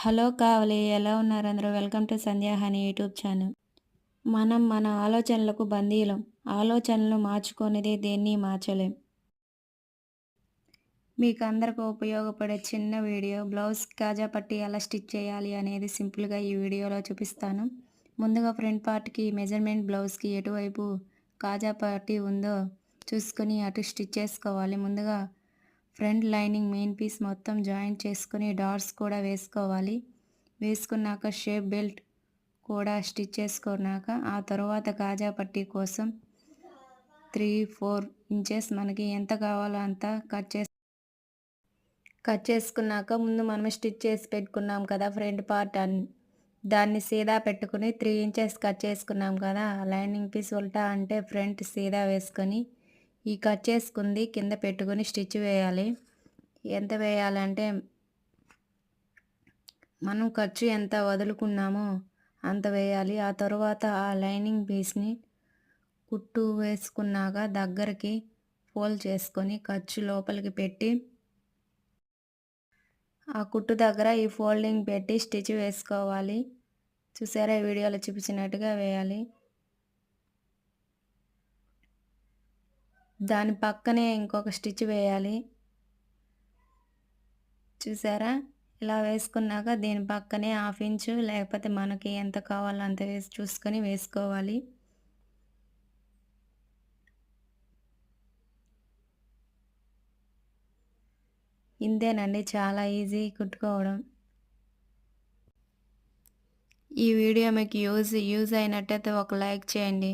Hello కావలి ఎలా ఉన్నారు అందరూ? Welcome to Sandhya honey YouTube channel. మనం మన ఆలోచనలకు బందీలం. ఆలోచనలు మార్చుకునేది దేన్ని మార్చలేం. మీకు అందరికి ఉపయోగపడే చిన్న వీడియో బ్లౌజ్ కాజా పట్టి ఎలా స్టిచ్ చేయాలి అనేది సింపుల్గా ఈ వీడియోలో చూపిస్తాను. ముందుగా ఫ్రంట్ పార్ట్కి మెజర్మెంట్ బ్లౌజ్కి ఎటువైపు కాజా పట్టి ఉందో చూసుకొని అటు స్టిచ్ చేసుకోవాలి. ముందుగా ఫ్రంట్ లైనింగ్ మెయిన్ పీస్ మొత్తం జాయింట్ చేసుకొని డాట్స్ కూడా వేసుకోవాలి. వేసుకున్నాక షేప్ బెల్ట్ కూడా స్టిచ్ చేసుకున్నాక ఆ తర్వాత కాజా పట్టీ కోసం 3-4 ఇంచెస్ మనకి ఎంత కావాలో అంత కట్ చేసుకున్నాక ముందు మనం స్టిచ్ చేసి పెట్టుకున్నాం కదా ఫ్రంట్ పార్ట్ దాన్ని సీదా పెట్టుకుని 3 ఇంచెస్ కట్ చేసుకున్నాం కదా. లైనింగ్ పీస్ ఉల్టా అంటే ఫ్రంట్ సీదా వేసుకొని ఈ కట్ చేసుకుంది కింద పెట్టుకొని స్టిచ్ వేయాలి. ఎంత వేయాలంటే మనం ఖర్చు ఎంత వదులుకున్నామో అంత వేయాలి. ఆ తర్వాత ఆ లైనింగ్ పీస్ని కుట్టు వేసుకున్నాక దగ్గరికి ఫోల్డ్ చేసుకొని ఖర్చు లోపలికి పెట్టి ఆ కుట్టు దగ్గర ఈ ఫోల్డింగ్ పెట్టి స్టిచ్ వేసుకోవాలి. చూసారా, ఈ వీడియోలో చూపించినట్టుగా వేయాలి. దాని పక్కనే ఇంకొక స్టిచ్ వేయాలి. చూసారా, ఇలా వేసుకున్నాక దీని పక్కనే 1/2 ఇంచు లేకపోతే మనకి ఎంత కావాలో అంత వేసి చూసుకొని వేసుకోవాలి. ఇంతేనండి, చాలా ఈజీ కుట్టుకోవడం. ఈ వీడియో మీకు యూజ్ అయినట్టయితే ఒక లైక్ చేయండి.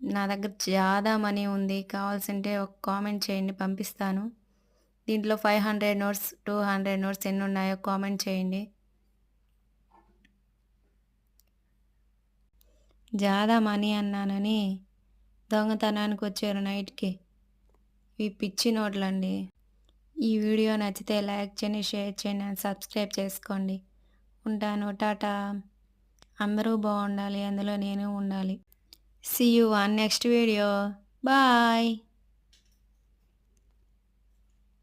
నా దగ్గర చాలా మనీ ఉంది, కావాల్సింటే ఒక కామెంట్ చేయండి, పంపిస్తాను. దీంట్లో 500 నోట్స్ 200 నోట్స్ ఎన్ని ఉన్నాయో కామెంట్ చేయండి. జాదా మనీ అన్నానని దొంగతనానికి వచ్చారు నైట్కి. ఇవి పిచ్చి నోట్లండి. ఈ వీడియో నచ్చితే లైక్ చేయండి, షేర్ చేయండి, సబ్స్క్రైబ్ చేసుకోండి. ఉంటాను, టాటా. అందరూ బాగుండాలి, అందులో నేను ఉండాలి. See you on next video. Bye.